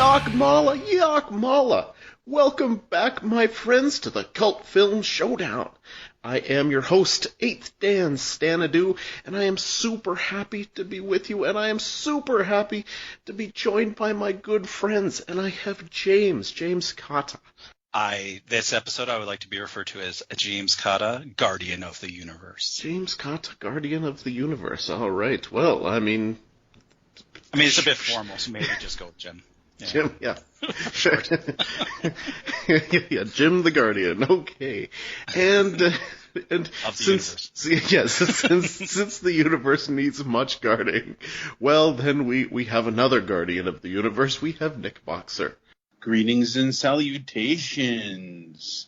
Yak Mala! Welcome back, my friends, to the Cult Film Showdown. I am your host, 8th Dan Stanadu, and I am super happy to be with you, and I am super happy to be joined by my good friends, and I have James Cotta. This episode I would like to be referred to as James Cotta, Guardian of the Universe. James Cotta, Guardian of the Universe. All right. Well, I mean, it's a bit formal, so maybe just go with Jim. Yeah. Jim, yeah. Yeah, Jim the Guardian. Okay. And since the universe needs much guarding, well, then we have another Guardian of the Universe. We have Nick Boxer. Greetings and salutations.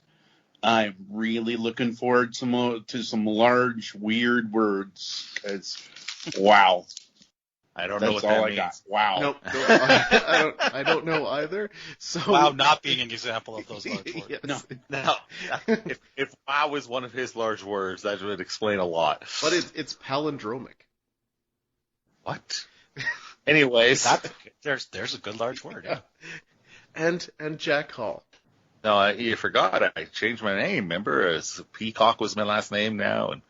I'm really looking forward to some large, weird words. Because, wow. I don't know what that means. Got. Wow. Nope. I don't know either. So wow, not being an example of those large words. Yes. No. If wow was one of his large words, that would explain a lot. But it's palindromic. What? Anyways, there's a good large word. Yeah. And Jack Hall. No, you forgot. I changed my name. Remember, as Peacock was my last name now, and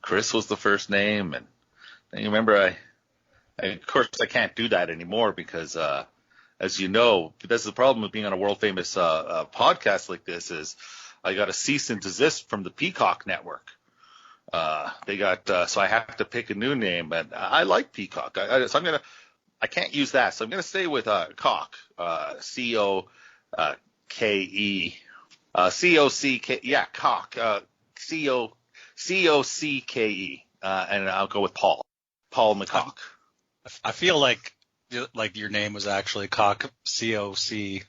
Chris was the first name. And you remember, of course, I can't do that anymore because, as you know, that's the problem with being on a world famous podcast like this is I got a cease and desist from the Peacock network. They got so I have to pick a new name, and I like Peacock. So I can't use that, so I'm gonna stay with Cock, C-O-K-E, C-O-C-K, yeah, Cock, C-O-C-K-E, and I'll go with Paul McCock. I feel like your name was actually Cock, C-O-C-K.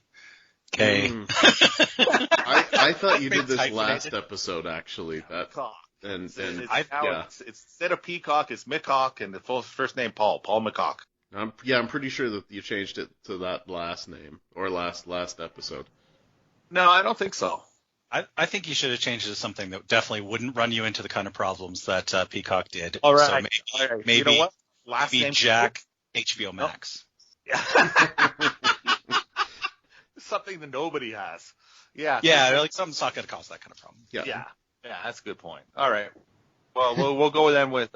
I thought you did this last episode, actually. Cock. And it's instead of Peacock, it's McCock, and the first name Paul McCock. I'm pretty sure that you changed it to that last name or last episode. No, I don't think so. I think you should have changed it to something that definitely wouldn't run you into the kind of problems that Peacock did. All right. So maybe you know what? Maybe Jack, HBO Max. Yeah. Something that nobody has. Yeah. Yeah, like something's not going to cause that kind of problem. Yeah, that's a good point. All right. Well, we'll go then with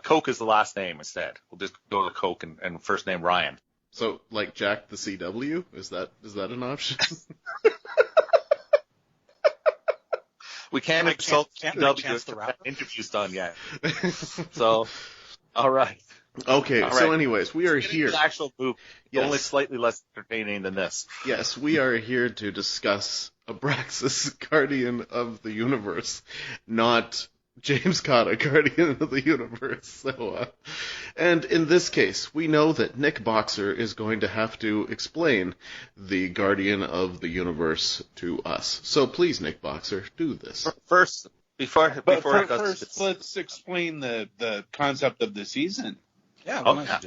Coke as the last name instead. We'll just go with Coke and first name Ryan. So, like Jack the CW? Is that an option? We can't insult CW. Interviews done yet. So, all right. Okay. All right. So, anyways, we are here. The actual movie, only slightly less entertaining than this. Yes, we are here to discuss Abraxas, Guardian of the Universe, not James Cotta, Guardian of the Universe. So, and in this case, we know that Nick Boxer is going to have to explain the Guardian of the Universe to us. So please, Nick Boxer, do this. First, before let's explain the concept of the season. Yeah.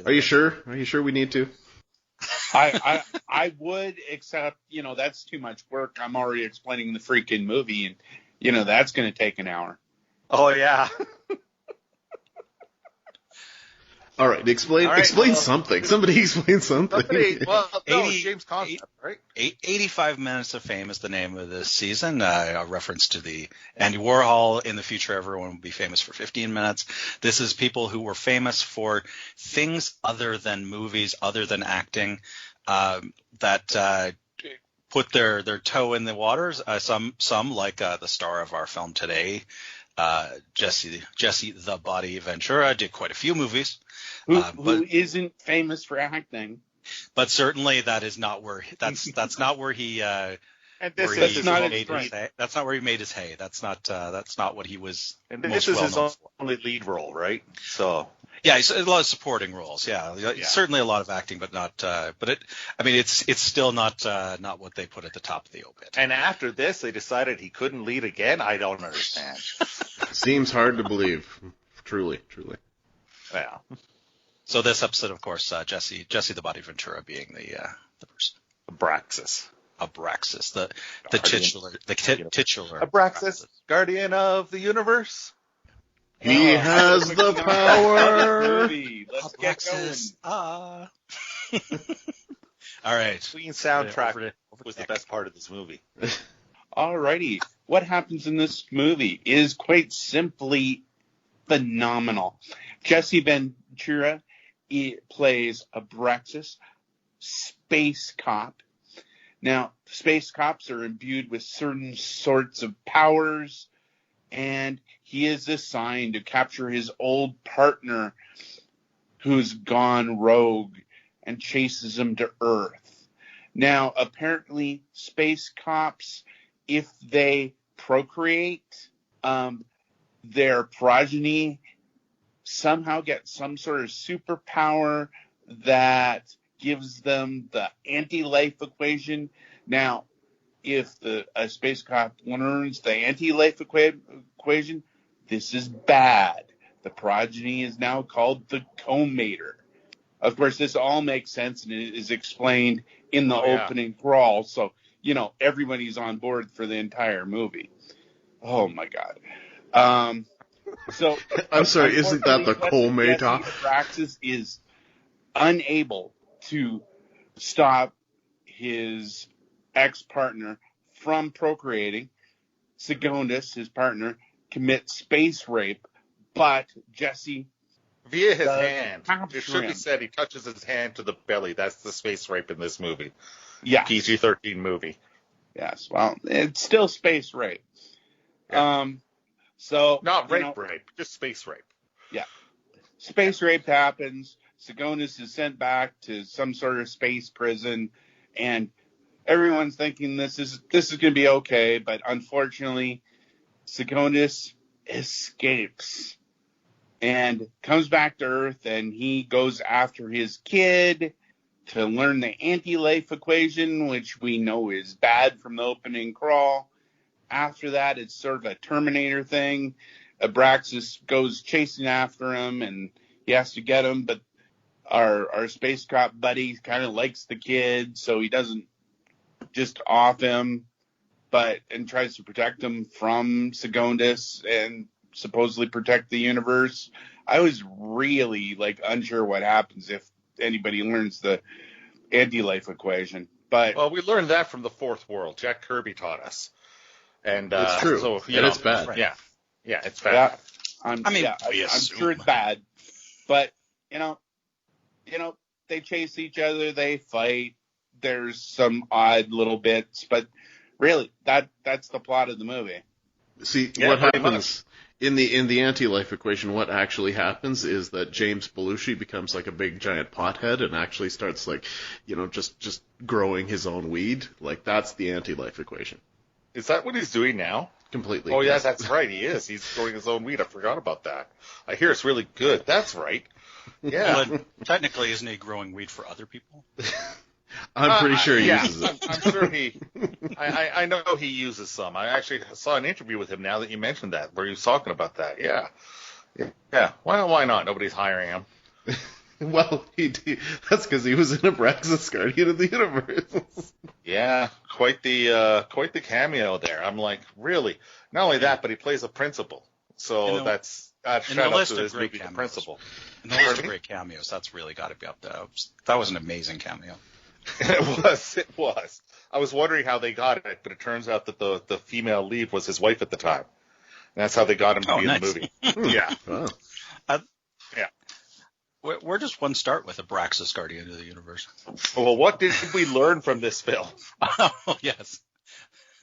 Are you sure? Are you sure we need to? I would, except, that's too much work. I'm already explaining the freaking movie, and, that's going to take an hour. Oh, yeah. All right, explain something. Somebody explain something. James Concept, right? 85 Minutes of Fame is the name of this season, a reference to the Andy Warhol. In the future, everyone will be famous for 15 minutes. This is people who were famous for things other than movies, other than acting, that put their toe in the waters. Some like the star of our film today, Jesse the Body Ventura, did quite a few movies. Who isn't famous for acting? But certainly that is not where that's not where he that's not where he made his hay. That's not what he was. And this is his only lead role, right? So yeah, a lot of supporting roles. Yeah. Certainly a lot of acting, but not. It's still not what they put at the top of the obit. And after this, they decided he couldn't lead again. I don't understand. Seems hard to believe. Truly. Yeah. So this episode, of course, Jesse the Body Ventura being the person. Abraxas, the titular Abraxas, Guardian of the Universe. He has the power. Let's get going. All right. Clean soundtrack Over was the Nick. best part of this movie. Alrighty. What happens in this movie is quite simply phenomenal. Jesse Ventura plays Abraxas, space cop. Now, space cops are imbued with certain sorts of powers, and he is assigned to capture his old partner who's gone rogue and chases him to Earth. Now, apparently, space cops, if they procreate, their progeny somehow get some sort of superpower that gives them the anti-life equation. Now, if a space cop learns the anti-life equation, this is bad. The progeny is now called the Culmator. Of course, this all makes sense and it is explained in the opening crawl, so, everybody's on board for the entire movie. Oh, my God. So I'm sorry, isn't that the Culmator? Abraxas is unable to stop his ex-partner from procreating. Secundus, his partner, commits space rape, but Jesse via his hand. capture It should him. be said he touches his hand to the belly. That's the space rape in this movie. Yes. PG-13 movie. Yes. Well, it's still space rape. So Not rape, just space rape. Yeah. Space rape happens. Secundus is sent back to some sort of space prison, and everyone's thinking this is going to be okay, but unfortunately, Secundus escapes and comes back to Earth, and he goes after his kid to learn the anti-life equation, which we know is bad from the opening crawl. After that, it's sort of a Terminator thing. Abraxas goes chasing after him, and he has to get him, but our space cop buddy kind of likes the kid, so he doesn't just off him, and tries to protect him from Secundus and supposedly protect the universe. I was really unsure what happens if anybody learns the anti-life equation. But well, we learned that from the Fourth World. Jack Kirby taught us. And it's true. So, and it's bad. Right. Yeah, it's bad. I'm assume. sure it's bad. But they chase each other, they fight. There's some odd little bits, but really, that's the plot of the movie. See, Yeah, what pretty happens in the anti-life equation, what actually happens is that James Belushi becomes like a big giant pothead and actually starts just growing his own weed. That's the anti-life equation. Is that what he's doing now? Completely. Oh, yeah, yes. that's right. He is. He's growing his own weed. I forgot about that. I hear it's really good. That's right. Yeah. Well, technically, isn't he growing weed for other people? I'm pretty sure he uses it. I'm sure he. I know he uses some. I actually saw an interview with him now that you mentioned that, where he was talking about that. Yeah. Why not? Nobody's hiring him. Well, that's because he was in Abraxas, Guardian of the Universe. Yeah, quite the cameo there. I'm like, really? Not only that, but he plays a principal. So that's shout out to this movie, The Principal. In the list of great cameos, that's really got to be up there. That was an amazing cameo. It was. I was wondering how they got it, but it turns out that the female lead was his wife at the time. And that's how they got him to be in the movie. Yeah. Wow. Yeah. Where does one start with Abraxas, Guardian of the Universe? Well, what did we learn from this film? Oh, yes.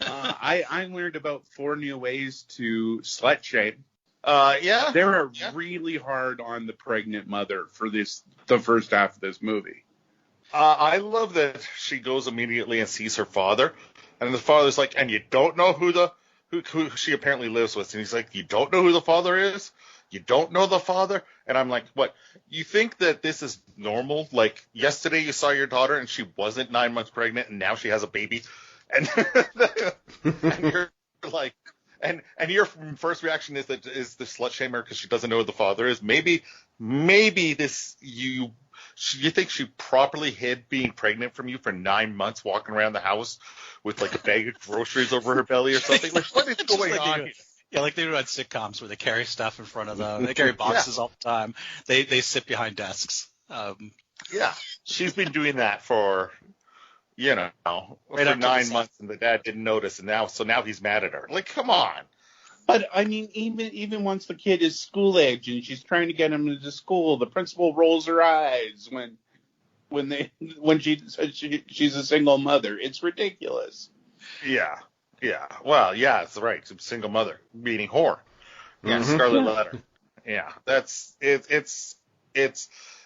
I learned about 4 new ways to slut shame. Yeah. They were really hard on the pregnant mother for the first half of this movie. I love that she goes immediately and sees her father, and the father's like, and you don't know who she apparently lives with, and he's like, you don't know who the father is? You don't know the father? And I'm like, what? You think that this is normal? Like, yesterday you saw your daughter and she wasn't 9 months pregnant and now she has a baby? And, and you're like, and your first reaction is the slut shamer because she doesn't know who the father is. Maybe you think she properly hid being pregnant from you for 9 months, walking around the house with like a bag of groceries over her belly or something? Like, what is going on here? Yeah, like they do on sitcoms where they carry stuff in front of them. They carry boxes all the time. They sit behind desks. Yeah, she's been doing that for you know, Right for after the 9 scene. months, and the dad didn't notice, and now he's mad at her. Like, come on. But I mean, even once the kid is school age and she's trying to get him into school, the principal rolls her eyes when she says she's a single mother. It's ridiculous. Yeah. Well, yeah, it's right. She's a single mother, meaning whore. Yeah, Scarlet Letter. Yeah, that's it. It's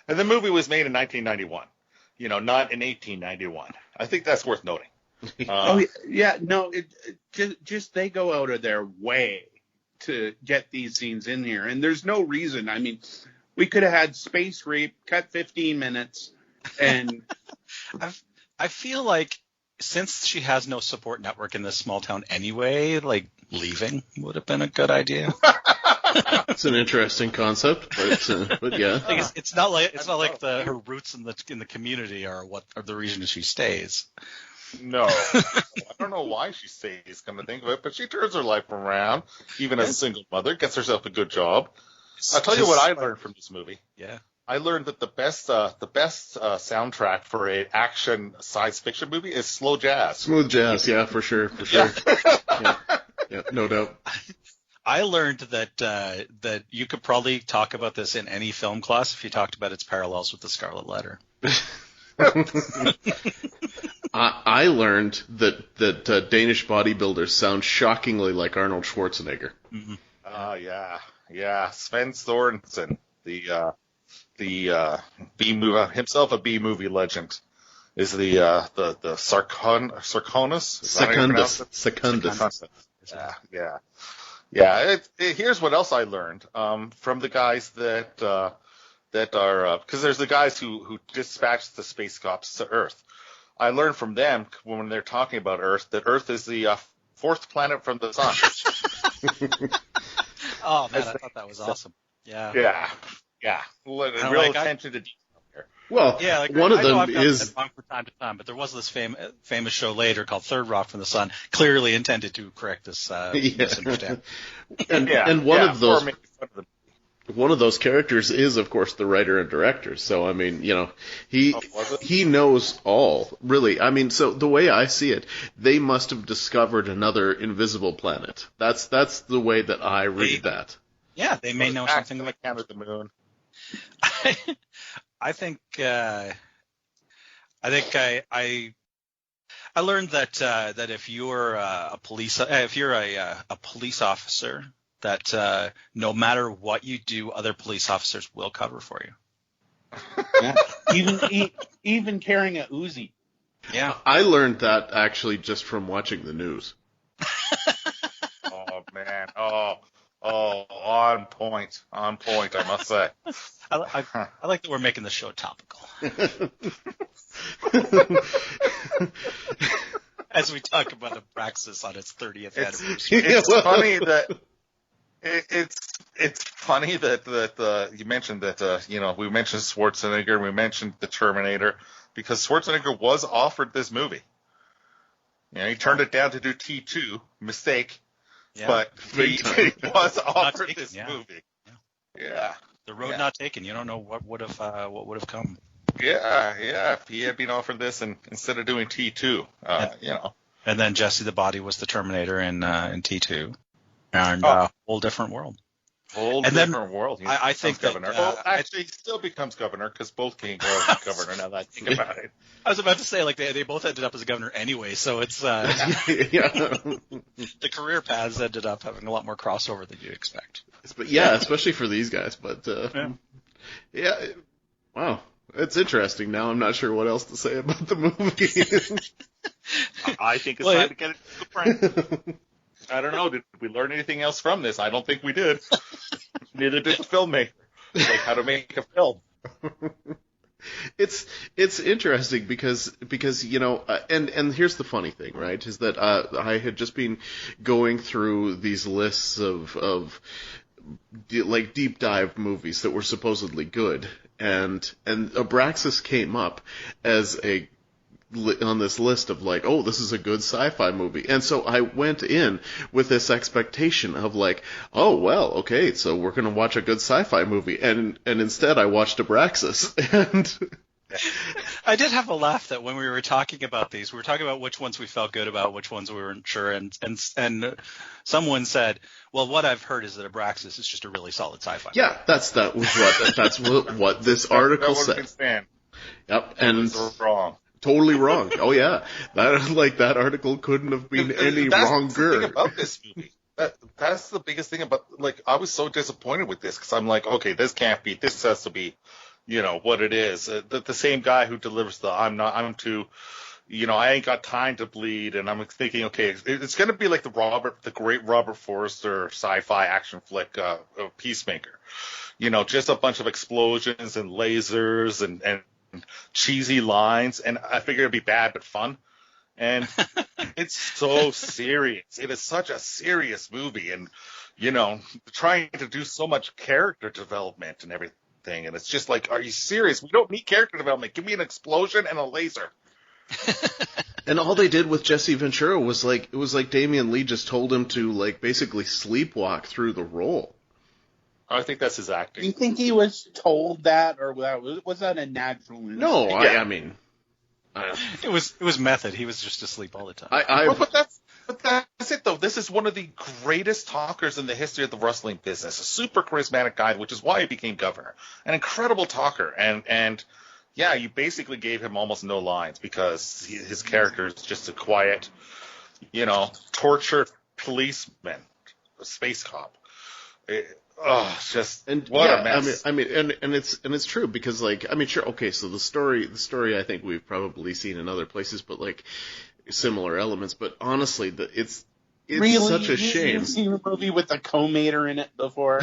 and the movie was made in 1991. You know, not in 1891. I think that's worth noting. Just they go out of their way to get these scenes in here, and there's no reason. I mean, we could have had space rape, cut 15 minutes, and I feel like since she has no support network in this small town anyway, like leaving would have been a good idea. It's an interesting concept, but yeah. Like it's not like her roots in the community are the reason she stays. No, I don't know why she stays, come to think of it, but she turns her life around, even as a single mother, gets herself a good job. I'll tell you what I learned from this movie. Yeah. I learned that the best soundtrack for an action science fiction movie is slow jazz. Smooth jazz, yeah, for sure. Yeah, no doubt. I learned that you could probably talk about this in any film class if you talked about its parallels with the Scarlet Letter. I learned that Danish bodybuilders sound shockingly like Arnold Schwarzenegger. Mm-hmm. Yeah. Sven Sorensen, the B movie himself, a B movie legend, is the Secundus. Secundus. Yeah. Here's what else I learned from the guys that are because there's the guys who dispatched the space cops to Earth. I learned from them when they're talking about Earth that Earth is the fourth planet from the sun. Oh man, I thought that was awesome. Yeah. Real attention to detail here. Well, yeah, like, one of them I've is gotten it wrong from time to time, but there was this famous show later called Third Rock from the Sun, clearly intended to correct this misunderstanding. And one of those. One of those characters is, of course, the writer and director. So, I mean, you know, he knows all, really. I mean, so the way I see it, they must have discovered another invisible planet. That's the way that I read that. Yeah, they may know something like the moon. I learned that if you're a police officer, that no matter what you do, other police officers will cover for you. Yeah. Even carrying a Uzi. Yeah, I learned that actually just from watching the news. Oh man, on point, I must say. I like that we're making the show topical. As we talk about Abraxas on its 30th anniversary. It's funny that it's funny that you mentioned that we mentioned Schwarzenegger, we mentioned the Terminator, because Schwarzenegger was offered this movie. You know, he turned it down to do T2, mistake, but he was offered this movie. Yeah. The road not taken. You don't know what would have come. Yeah. If he had been offered this and instead of doing T2, And then Jesse the Body was the Terminator in T2. And whole different world. Different world. I think that governor. Actually, he still becomes governor because both can go as governor. Now that I think about it. I was about to say, like, they both ended up as a governor anyway, so it's the career paths ended up having a lot more crossover than you'd expect. But especially for these guys. But wow, it's interesting. Now I'm not sure what else to say about the movie. I think it's time to get it to the print. I don't know. Did we learn anything else from this? I don't think we did. Neither did the filmmaker. Like how to make a film. It's interesting because and here's the funny thing, right? Is that I had just been going through these lists of like deep dive movies that were supposedly good, and Abraxas came up as on this list of like, oh, this is a good sci-fi movie. And so I went in with this expectation of like, oh, well, okay, so we're going to watch a good sci-fi movie. And instead I watched Abraxas. And I did have a laugh that when we were talking about these, we were talking about which ones we felt good about, which ones we weren't sure, and someone said, "Well, what I've heard is that Abraxas is just a really solid sci-fi." Yeah, that's what this article said. Yep, and was wrong. Totally wrong. Oh yeah, that article couldn't have been any wronger. That's the thing about this movie. That's the biggest thing about, like, I was so disappointed with this because I'm like, okay, this can't be. This has to be, what it is. The same guy who delivers I'm too, I ain't got time to bleed, and I'm thinking, okay, it's going to be like the great Robert Forster sci-fi action flick, Peacemaker. Just a bunch of explosions and lasers and cheesy lines, and I figured it'd be bad but fun. And it's so serious. It is such a serious movie, and trying to do so much character development and everything. And it's just like, are you serious? We don't need character development. Give me an explosion and a laser. And all they did with Jesse Ventura was like Damian Lee just told him to like basically sleepwalk through the role. I think that's his acting. Do you think he was told that, or was that a natural instinct? No, I mean, it was method. He was just asleep all the time. But that's it, though. This is one of the greatest talkers in the history of the wrestling business. A super charismatic guy, which is why he became governor. An incredible talker, and yeah, you basically gave him almost no lines because his character is just a quiet, tortured policeman, a space cop. What a mess. I mean, and it's true because, like, I mean, sure, okay, so the story I think we've probably seen in other places, but like similar elements. But honestly, it's really such a shame. You've seen a movie with a Culmator in it before?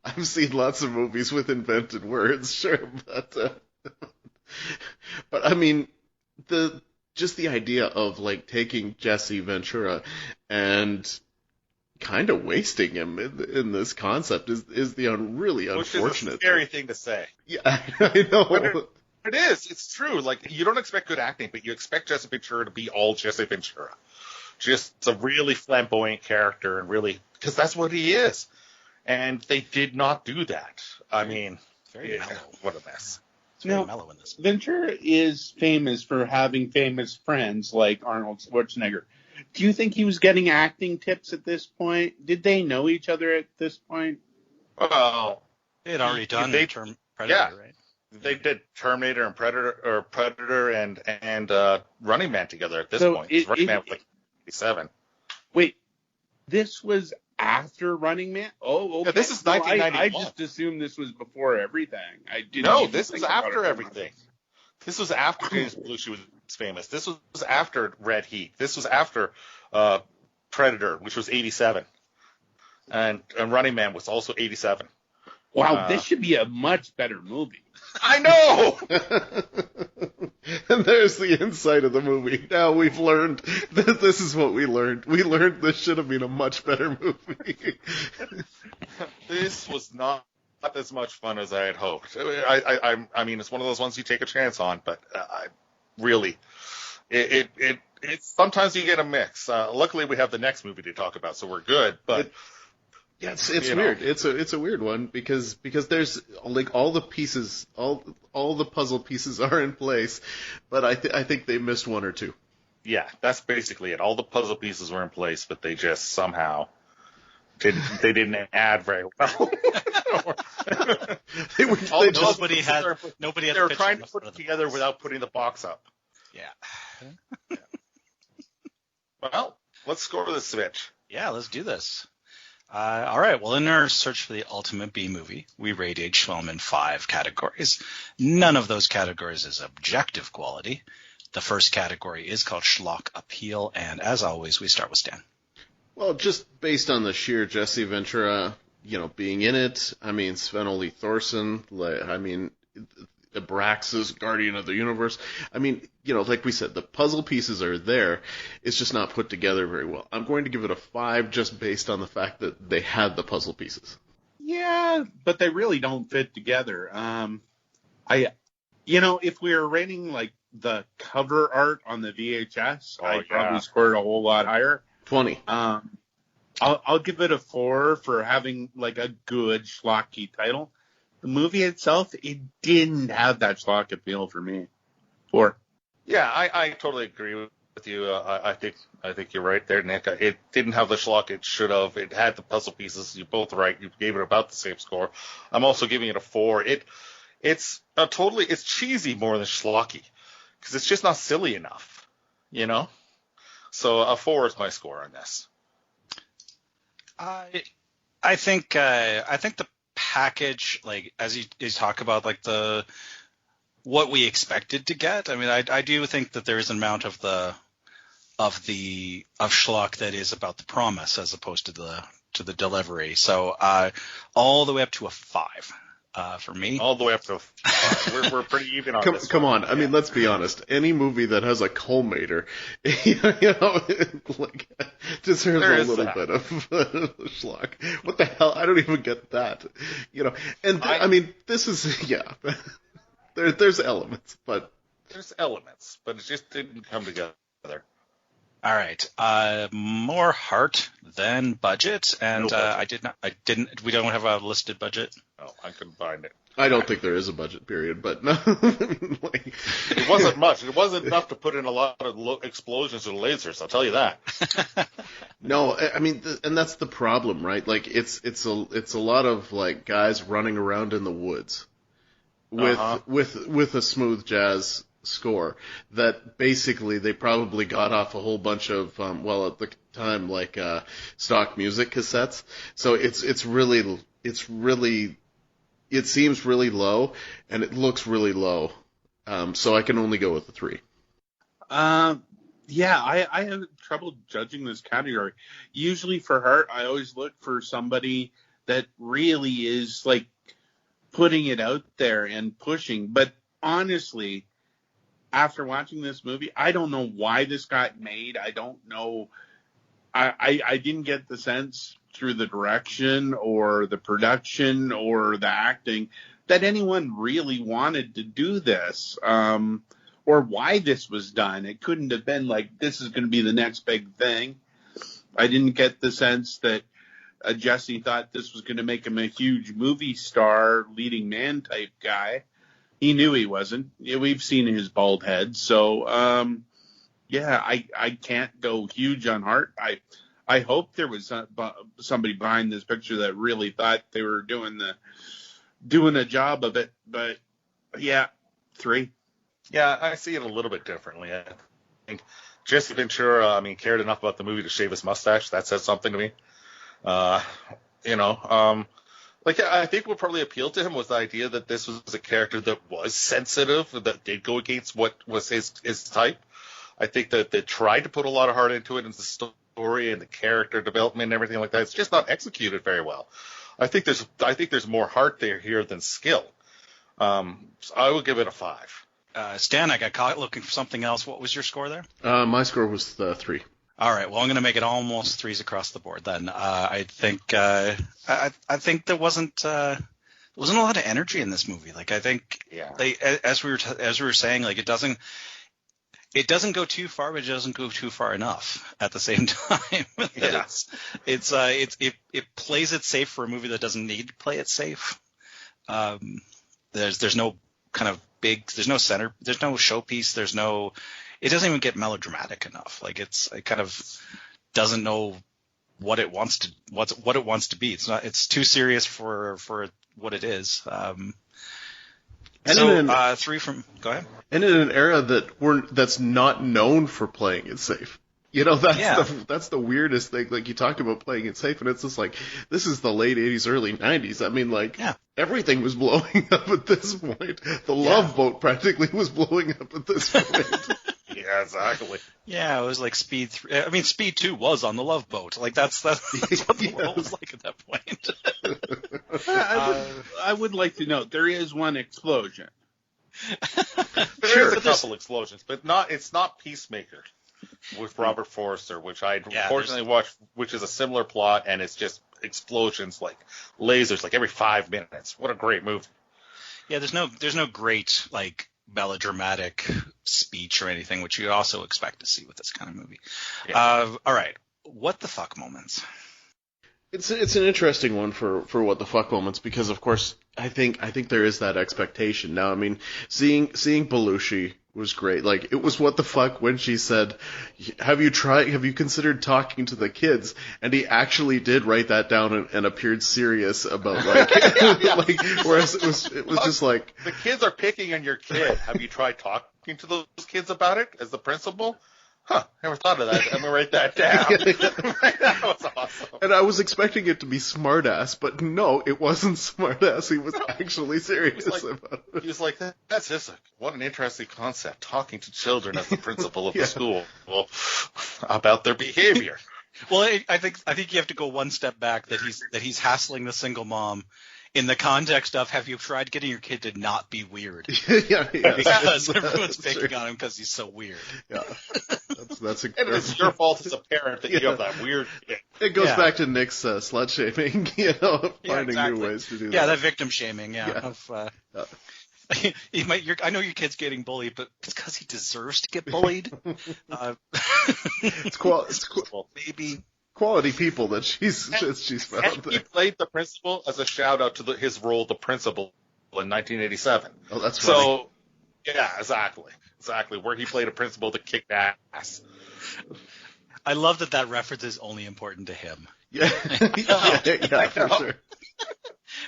I've seen lots of movies with invented words, sure, but I mean, just the idea of like taking Jesse Ventura and kind of wasting him in this concept is the really unfortunate. Which is a scary thing to say. Yeah, I know. But it is. It's true. Like, you don't expect good acting, but you expect Jesse Ventura to be all Jesse Ventura. Just a really flamboyant character, and really, because that's what he is. And they did not do that. I mean, very mellow. What a mess. It's very mellow in this. Ventura is famous for having famous friends like Arnold Schwarzenegger. Do you think he was getting acting tips at this point? Did they know each other at this point? Well, they had already done Predator, right? They did Terminator and Predator and Running Man together at this point. Running Man was like 87. Wait, this was after Running Man? Oh, okay. Yeah, this is 1991. I just assumed this was before everything. This was after everything. This was after James Belushi was famous. This was after Red Heat. This was after Predator, which was 87. And Running Man was also 87. Wow, this should be a much better movie. I know! And there's the insight of the movie. Now we've learned that this is what we learned. We learned this should have been a much better movie. This was not as much fun as I had hoped. I mean, it's one of those ones you take a chance on, but really, it's sometimes you get a mix. Luckily, we have the next movie to talk about, so we're good. But yeah, it's weird. It's a weird one because there's like all the pieces, all the puzzle pieces are in place, but I think they missed one or two. Yeah, that's basically it. All the puzzle pieces were in place, but they just somehow didn't add very well. They were trying to put it together without putting the box up. Yeah. Well, let's score the Switch. Yeah, let's do this. All right. Well, in our search for the ultimate B movie, we rate each film in 5 categories. None of those categories is objective quality. The first category is called Schlock Appeal, and as always, we start with Stan. Well, just based on the sheer Jesse Ventura, being in it. I mean, Sven-Ole Thorsen. Abraxas, Guardian of the Universe. I mean, like we said, the puzzle pieces are there. It's just not put together very well. I'm going to give it a 5 just based on the fact that they had the puzzle pieces. Yeah, but they really don't fit together. If we were rating like the cover art on the VHS, I'd probably score it a whole lot higher. 20. I'll give it a 4 for having like a good schlocky title. the movie itself, it didn't have that schlock appeal for me. Or Yeah, I totally agree with you. I think you're right there, Nick. It didn't have the schlock it should have. It had the puzzle pieces. You're both right. You gave it about the same score. I'm also giving it a 4. It's cheesy more than schlocky because it's just not silly enough, you know. So a 4 is my score on this. I think the package, like as you talk about, like what we expected to get. I mean, I do think that there is an amount of schlock that is about the promise as opposed to the delivery. So all the way up to a 5 for me. All the way up to a 5. We're pretty even on this. Come on. I mean, let's be honest. Any movie that has a Culmator, like deserves a little bit of schlock. What the hell? I don't even get that. And I mean, this is There's elements, but it just didn't come together. All right, more heart than budget, and No budget. we don't have a listed budget. No, I couldn't find it. I don't think there is a budget period, but no. It wasn't much. It wasn't enough to put in a lot of explosions and lasers. I'll tell you that. No, I mean, and that's the problem, right? Like, it's a lot of like guys running around in the woods with a smooth jazz score that basically they probably got off a whole bunch of at the time like stock music cassettes. So it seems really low and it looks really low. So I can only go with the 3. I have trouble judging this category. Usually for heart, I always look for somebody that really is like putting it out there and pushing. But honestly, after watching this movie, I don't know why this got made. I don't know. I didn't get the sense through the direction or the production or the acting that anyone really wanted to do this, or why this was done. It couldn't have been like, this is going to be the next big thing. I didn't get the sense that Jesse thought this was going to make him a huge movie star, leading man type guy. He knew he wasn't. We've seen his bald head. So, I can't go huge on heart. I hope there was somebody behind this picture that really thought they were doing a job of it. But, 3. Yeah, I see it a little bit differently. I think Jesse Ventura, cared enough about the movie to shave his mustache. That says something to me. I think what probably appealed to him was the idea that this was a character that was sensitive, that did go against what was his type. I think that they tried to put a lot of heart into it, and the story and the character development and everything like that. It's just not executed very well. I think there's more heart here than skill. So I would give it a 5. Stan, I got caught looking for something else. What was your score there? My score was 3. All right. Well, I'm going to make it almost 3s across the board then. I think there wasn't a lot of energy in this movie. Like, I think they, as we were saying, like it doesn't go too far, but it doesn't go too far enough at the same time. Yeah. It plays it safe for a movie that doesn't need to play it safe. There's no kind of there's no center, there's no showpiece, it doesn't even get melodramatic enough. Like it kind of doesn't know what it wants to be. It's too serious for what it is. So 3 from, go ahead. And in an era that's not known for playing it safe. That's the weirdest thing. Like, you talk about playing it safe, and it's just like, this is the late 80s, early 90s. Everything was blowing up at this point. The Love Boat practically was blowing up at this point. Yeah, exactly. Yeah, it was like Speed 3. Speed 2 was on the Love Boat. Like, that's what the world was like at that point. I would like to note, there is one explosion. There's a couple explosions, but it's not Peacemaker with Robert Forster, which I unfortunately watched, which is a similar plot, and it's just explosions like lasers like every 5 minutes. What a great movie. Yeah, there's no great like melodramatic speech or anything, which you also expect to see with this kind of movie. Yeah. All right, what the fuck moments? It's an interesting one for what the fuck moments, because of course I think there is that expectation. Now, I mean, seeing Belushi was great. Like, it was what the fuck when she said, have you considered talking to the kids? And he actually did write that down and appeared serious about, like, like, whereas it was just like, the kids are picking on your kid. Have you tried talking to those kids about it as the principal? Huh, never thought of that. I'm going to write that down. That was awesome. And I was expecting it to be smartass, but no, it wasn't smartass. He was actually serious about it. He was like, that's just what an interesting concept, talking to children as the principal of the school about their behavior. Well, I think you have to go one step back, that he's hassling the single mom in the context of, have you tried getting your kid to not be weird? Yeah. Because everyone's picking on him because he's so weird. Yeah. That's and it's your fault as a parent that you have that weird kid. It goes back to Nick's slut shaming, finding new ways to do that. Yeah, that victim shaming, I know your kid's getting bullied, but it's because he deserves to get bullied. It's maybe quality people that she's found. And he played the principal as a shout out to his role, the principal, in 1987. Oh, that's funny. So, yeah, exactly, where he played a principal that kicked ass. I love that reference is only important to him. Yeah, yeah, for sure.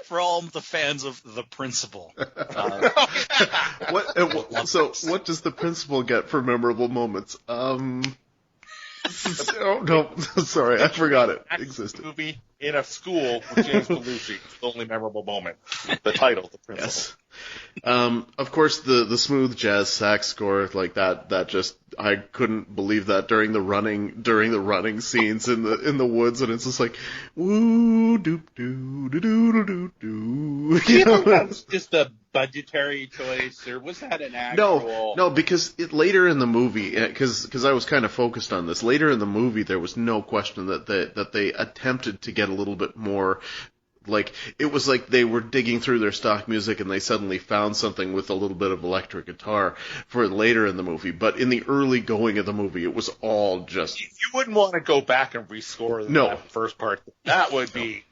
For all the fans of the principal. What does the principal get for memorable moments? Oh, no, sorry, I forgot it existed. Movie in a school with James Belushi. It's the only memorable moment. The title, the principal. Yes. Of course, the smooth jazz sax score, like that just, I couldn't believe that during the running scenes in the woods, and it's just like, woo doop doo doo doo doo doo. Do you think that was just a budgetary choice, or was that an actual? No, because later in the movie, because I was kind of focused on this. Later in the movie, there was no question that they attempted to get a little bit more. Like, it was like they were digging through their stock music and they suddenly found something with a little bit of electric guitar for later in the movie. But in the early going of the movie, it was all just... You wouldn't want to go back and rescore that first part. That would be...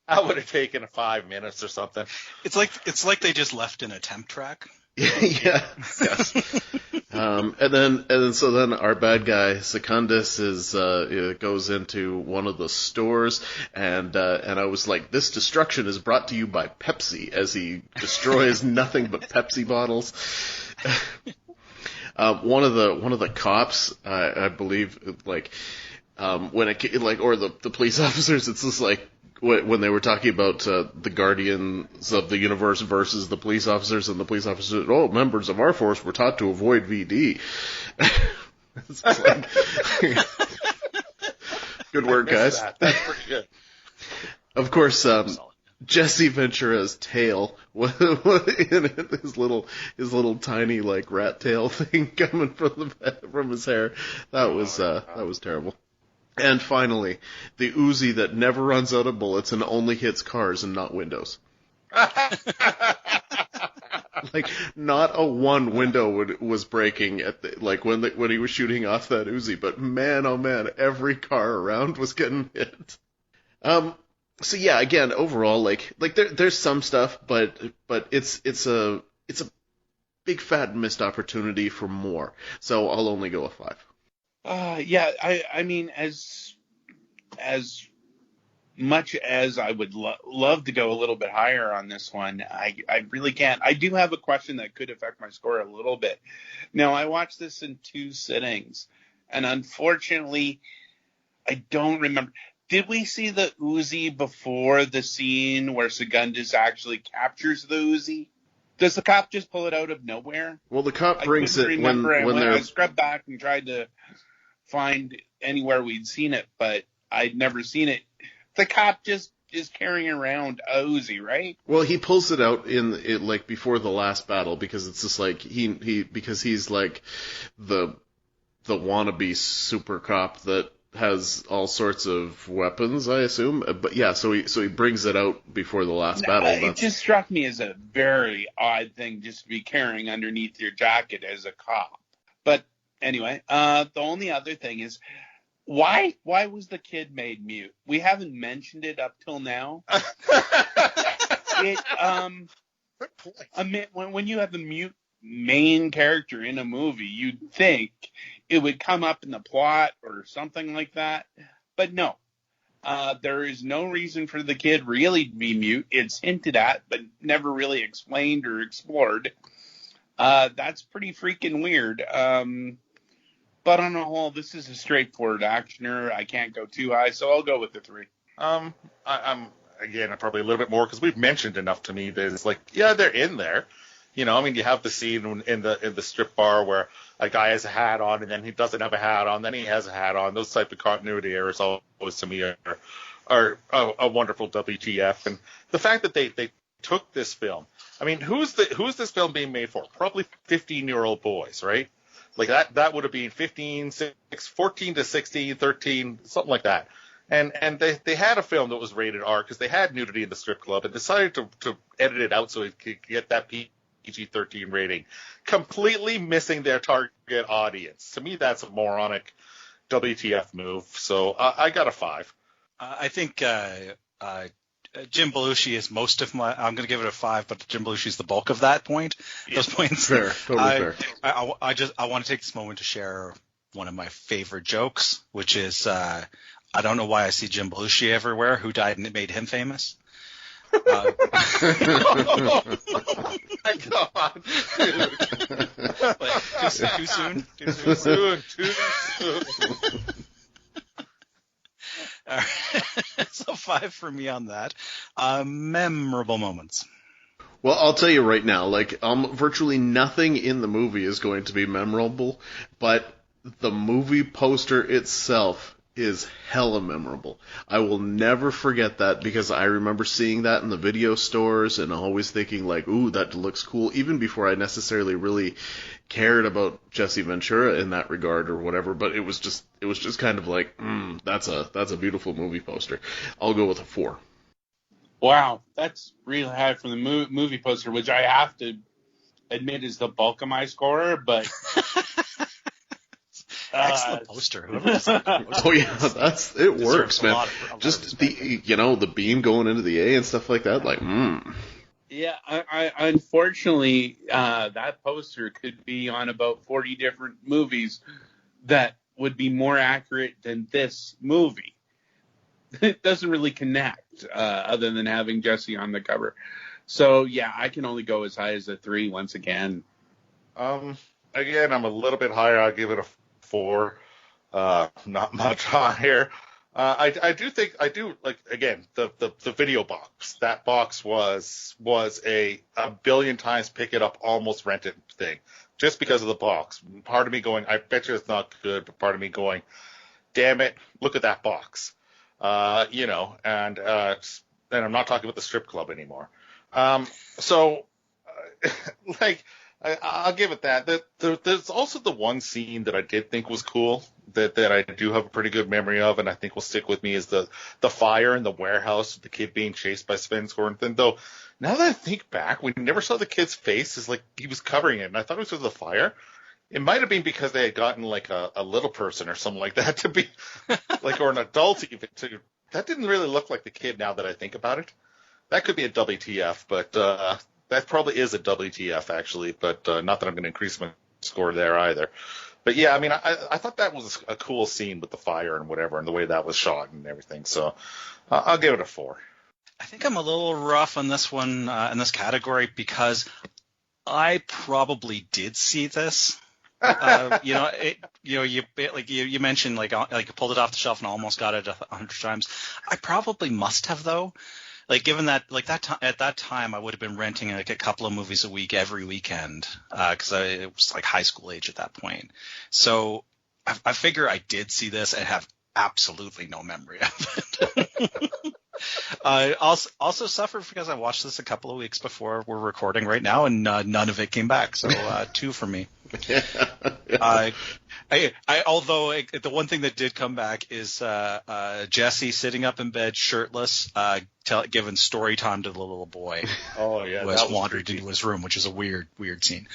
That would have taken 5 minutes or something. It's like they just left an attempt track. Yeah. Yes. And then our bad guy Secundus goes into one of the stores, and I was like, this destruction is brought to you by Pepsi, as he destroys nothing but Pepsi bottles. One of the cops, I believe, when the police officers, it's just like, when they were talking about the Guardians of the Universe versus the police officers, and the police officers said, members of our force were taught to avoid VD. It's like, good work, guys. That's pretty good. Of course, Jesse Ventura's tail, his little tiny like rat tail thing coming from his hair, that was terrible. And finally, the Uzi that never runs out of bullets and only hits cars and not windows. Like, not a one window was breaking when he was shooting off that Uzi, but man, oh man, every car around was getting hit. So yeah, again, overall, there's some stuff, but it's a big fat missed opportunity for more. So I'll only go a 5. I mean, as much as I would love to go a little bit higher on this one, I really can't. I do have a question that could affect my score a little bit. Now, I watched this in 2 sittings, and unfortunately, I don't remember. Did we see the Uzi before the scene where Secundus actually captures the Uzi? Does the cop just pull it out of nowhere? Well, the cop brings it when I scrubbed back and tried to find anywhere we'd seen it, but I'd never seen it. The cop just is carrying around a Uzi, right? Well, he pulls it out before the last battle, because it's just like because he's like the wannabe super cop that has all sorts of weapons, I assume. But yeah, so he brings it out before the last battle. It just struck me as a very odd thing just to be carrying underneath your jacket as a cop. But anyway, the only other thing is, Why was the kid made mute? We haven't mentioned it up till now. When you have a mute main character in a movie, you'd think it would come up in the plot or something like that. But no. There is no reason for the kid really to be mute. It's hinted at, but never really explained or explored. That's pretty freaking weird. But on the whole, this is a straightforward actioner. I can't go too high, so I'll go with the 3. I'm probably a little bit more because we've mentioned enough to me that it's like, yeah, they're in there. You know, I mean, you have the scene in the strip bar where a guy has a hat on and then he doesn't have a hat on, then he has a hat on. Those type of continuity errors always to me are a wonderful WTF. And the fact that they took this film, I mean, who's this film being made for? Probably 15-year-old boys, right? Like that would have been 14 to 16, 13, something like that. And they had a film that was rated R because they had nudity in the strip club and decided to edit it out so it could get that PG-13 rating, completely missing their target audience. To me, that's a moronic WTF move. So I got a 5. I think Jim Belushi is most of my. I'm going to give it a 5, but Jim Belushi is the bulk of that point. Yeah. Those points. Fair, totally fair. I want to take this moment to share one of my favorite jokes, which is I don't know why I see Jim Belushi everywhere. Who died and it made him famous? Oh my God, dude. Too soon? Too soon. All right. So 5 for me on that. Memorable moments. Well, I'll tell you right now, like, virtually nothing in the movie is going to be memorable, but the movie poster itself is hella memorable. I will never forget that because I remember seeing that in the video stores and always thinking like, ooh, that looks cool, even before I necessarily really cared about Jesse Ventura in that regard or whatever, but it was just kind of like, that's a beautiful movie poster. I'll go with a 4. Wow, that's really high for the movie poster, which I have to admit is the bulk of my score, but excellent poster. Whoever designed the poster. Oh yeah, it works, man. A lot Just of the beam going into the A and stuff like that, like Yeah, I unfortunately that poster could be on about 40 different movies that would be more accurate than this movie. It doesn't really connect other than having Jesse on the cover. So yeah, I can only go as high as a 3 once again. Again, I'm a little bit higher. I'll give it a 4. Not much higher. I do like, again, the video box. That box was a billion times pick it up, almost rent it thing, just because of the box. Part of me going, I bet you it's not good, but part of me going, damn it, look at that box. And I'm not talking about the strip club anymore. Like, I'll give it that. There's also the one scene that I did think was cool that I do have a pretty good memory of, and I think will stick with me is the fire in the warehouse, the kid being chased by Sven Skården. Though now that I think back, we never saw the kid's face. It's like he was covering it, and I thought it was because of the fire. It might have been because they had gotten like a little person or something like that to be like, or an adult even. That didn't really look like the kid now that I think about it. That could be a WTF, but that probably is a WTF actually, but not that I'm going to increase my score there either. But yeah, I mean, I thought that was a cool scene with the fire and whatever, and the way that was shot and everything. So I'll give it a 4. I think I'm a little rough on this one in this category because I probably did see this. You mentioned like you pulled it off the shelf and almost got it 100 times. I probably must have though. Like given that like at that time I would have been renting like a couple of movies a week every weekend because it was like high school age at that point. So I figure I did see this and have absolutely no memory of it. I also suffered because I watched this a couple of weeks before we're recording right now, and none of it came back. So 2 for me. Although the one thing that did come back is Jesse sitting up in bed shirtless, giving story time to the little boy. Oh yeah, Who that has was wandered creepy. into his room, which is a weird scene.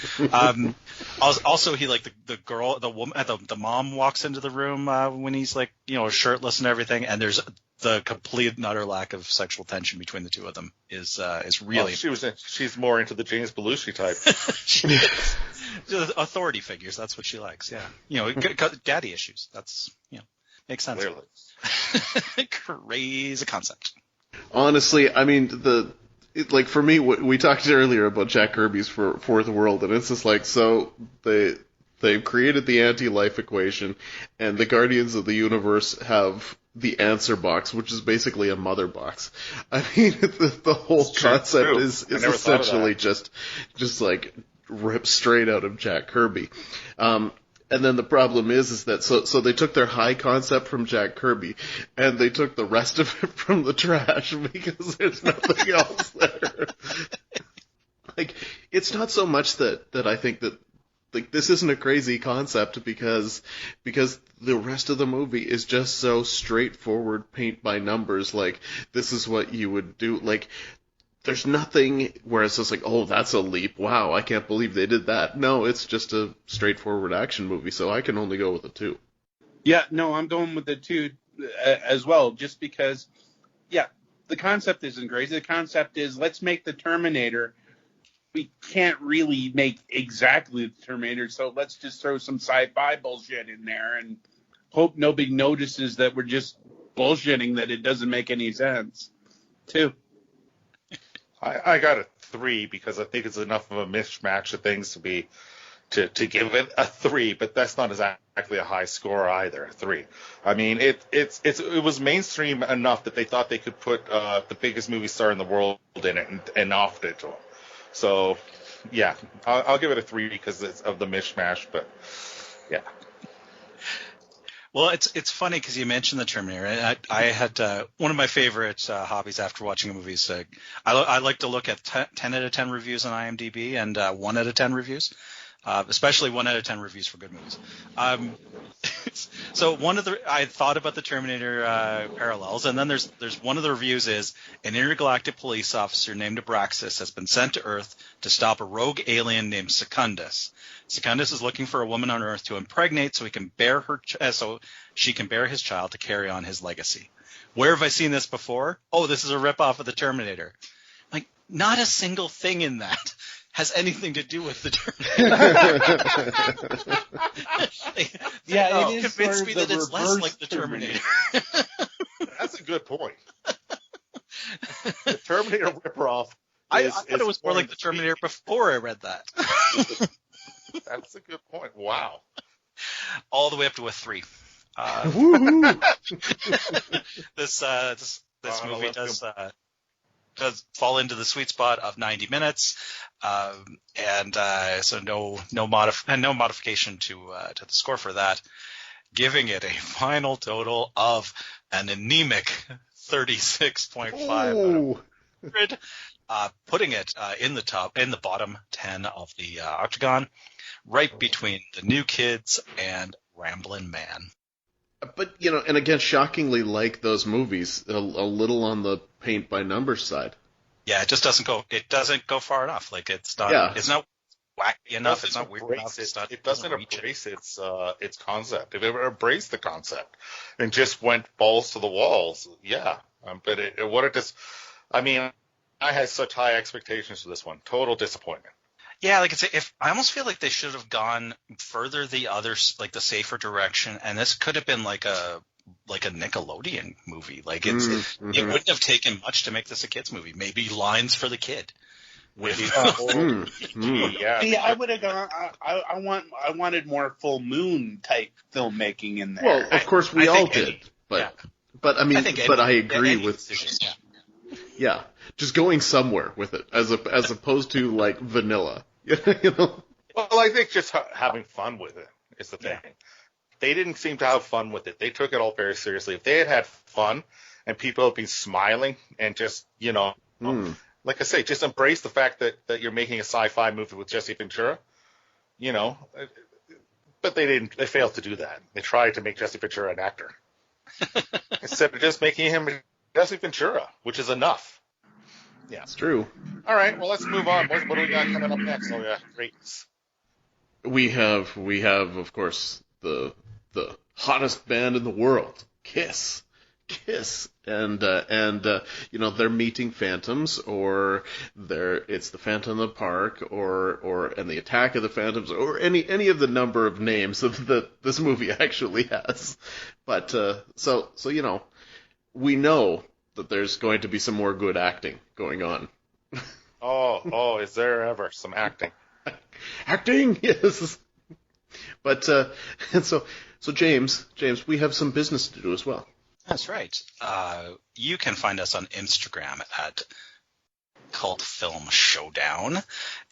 Also, he like the girl, the woman, the mom walks into the room when he's like, shirtless and everything, and there's the complete and utter lack of sexual tension between the two of them is really She's more into the James Belushi type. authority figures. That's what she likes. Yeah, daddy issues. That's makes sense. Clearly. Crazy concept. Honestly, I mean, for me, we talked earlier about Jack Kirby's Fourth World, and it's just like, so they've created the anti-life equation, and the Guardians of the Universe have the answer box, which is basically a mother box. I mean, the whole concept is essentially just like ripped straight out of Jack Kirby. And then the problem is that so they took their high concept from Jack Kirby, and they took the rest of it from the trash because there's nothing else there. Like, it's not so much that I think that like this isn't a crazy concept because the rest of the movie is just so straightforward, paint by numbers. Like, this is what you would do. Like, there's nothing where it's just like, oh, that's a leap. Wow, I can't believe they did that. No, it's just a straightforward action movie, so I can only go with a 2. Yeah, no, I'm going with the 2 as well, just because, the concept isn't crazy. The concept is, let's make the Terminator. We can't really make exactly the Terminator, so let's just throw some sci-fi bullshit in there and hope nobody notices that we're just bullshitting, that it doesn't make any sense. 2. I got a 3 because I think it's enough of a mismatch of things to give it a 3, but that's not exactly a high score either. A 3. I mean, it was mainstream enough that they thought they could put the biggest movie star in the world in it and offered it to him. So, yeah, I'll give it a 3 because of the mishmash, but yeah. Well, it's funny because you mentioned the Terminator. I had one of my favorite hobbies after watching a movie is I like to look at 10 out of 10 reviews on IMDb and 1 out of 10 reviews, especially 1 out of 10 reviews for good movies. So I thought about the Terminator parallels, and then there's one of the reviews is an intergalactic police officer named Abraxas has been sent to Earth to stop a rogue alien named Secundus. Secundus is looking for a woman on Earth to impregnate so she can bear his child to carry on his legacy. Where have I seen this before? Oh, this is a ripoff of the Terminator. Like, not a single thing in that has anything to do with the Terminator. Yeah, it is convinced sort me of that it's less like the Terminator. That's a good point. The Terminator ripoff. I thought it was more like the Terminator before I read that. That's a good point. Wow. All the way up to a 3. This movie does fall into the sweet spot of 90 minutes, so no modification to the score for that, giving it a final total of an anemic 36.5 out of 100, putting it in the bottom 10 of the octagon, right between The New Kids and Ramblin' Man. But, and again, shockingly like those movies, a little on the paint by numbers side. Yeah, it just doesn't go far enough. Like, it's not wacky enough. It's not weird enough. It doesn't embrace its concept. If it embraced the concept and just went balls to the walls, yeah. But I had such high expectations for this one. Total disappointment. Yeah, I almost feel like they should have gone further the safer direction, and this could have been like a Nickelodeon movie. Like, it wouldn't have taken much to make this a kids movie. Maybe Lines for the Kid. Yeah. See, I would have gone. I wanted more Full Moon type filmmaking in there. Well, of course we all did, but I agree with. Yeah, just going somewhere with it, as opposed to like vanilla. Well, I think just having fun with it is the thing. Yeah. They didn't seem to have fun with it. They took it all very seriously. If they had fun and people had been smiling and just, like I say, just embrace the fact that you're making a sci-fi movie with Jesse Ventura, but they didn't. They failed to do that. They tried to make Jesse Ventura an actor instead of just making him Jesse Ventura, which is enough. Yeah. It's true. All right, well, let's move on. What do we got coming up next? Oh, yeah, great. We have, of course, the hottest band in the world, Kiss. And they're meeting phantoms, or it's the Phantom of the Park, and the Attack of the Phantoms, or any of the number of names that this movie actually has. But so we know that there's going to be some more good acting going on. Oh, is there ever some acting? Acting, yes. But and so James, we have some business to do as well. That's right. You can find us on Instagram at Cult Film Showdown,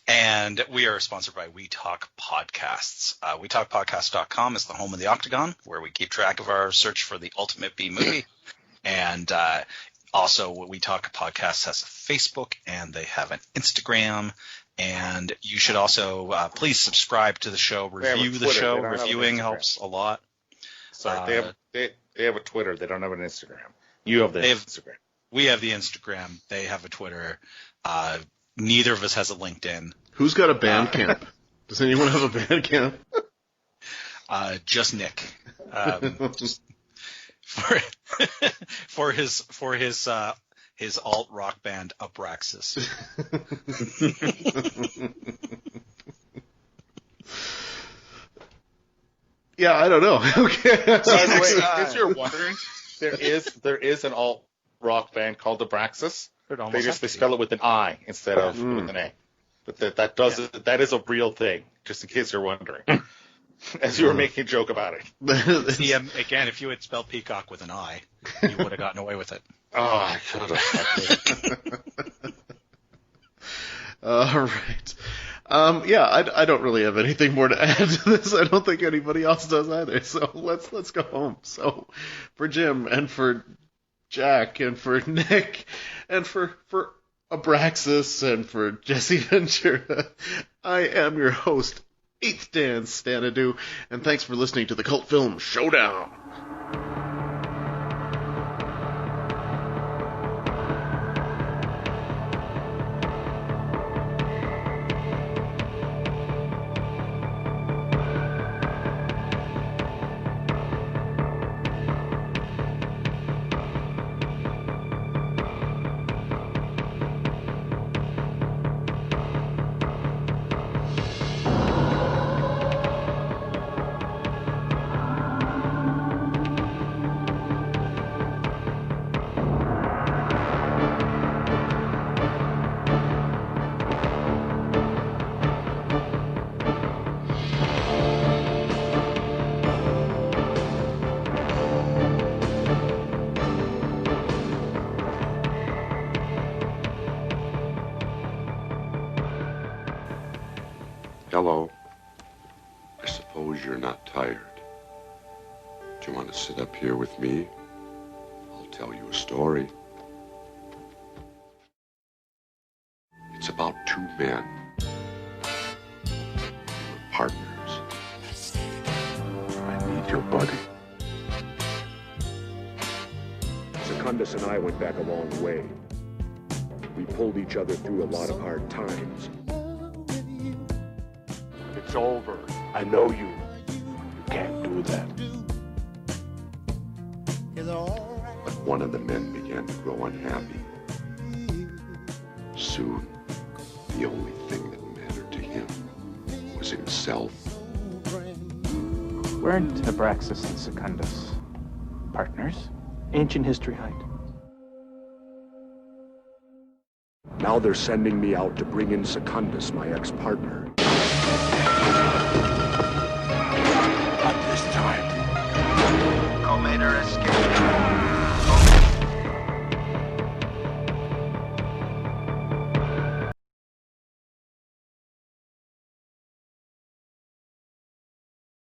and we are sponsored by We Talk Podcasts. WeTalkPodcast.com is the home of the Octagon, where we keep track of our search for the ultimate B movie. And also, We Talk Podcasts has a Facebook, and they have an Instagram. And you should also please subscribe to the show, review the show. Reviewing helps a lot. Sorry, they have a Twitter. They don't have an Instagram. You have the Instagram. We have the Instagram. They have a Twitter. Neither of us has a LinkedIn. Who's got a Bandcamp? Does anyone have a Bandcamp? Just Nick. For his alt rock band Abraxas. Yeah, I don't know. Okay. By the way, if you're wondering, there is an alt rock band called Abraxas. They spell it with an I instead of with an A. But that is a real thing, just in case you're wondering. As you were making a joke about it. See, again, if you had spelled peacock with an I, you would have gotten away with it. Oh, I could have. All right. I don't really have anything more to add to this. I don't think anybody else does either. So let's go home. So for Jim and for Jack and for Nick and for Abraxas and for Jesse Ventura, I am your host, 8th Dan Stanadu, and thanks for listening to the Cult Film Showdown. Hello. I suppose you're not tired. Do you want to sit up here with me? I'll tell you a story. It's about two men. They were partners. I need your buddy. Secundus and I went back a long way. We pulled each other through a lot of hard times. It's over. I know you. You can't do that. But one of the men began to grow unhappy. Soon, the only thing that mattered to him was himself. Weren't Abraxas and Secundus partners? Ancient history height. Now they're sending me out to bring in Secundus, my ex-partner. Not this time. Culmator escaped.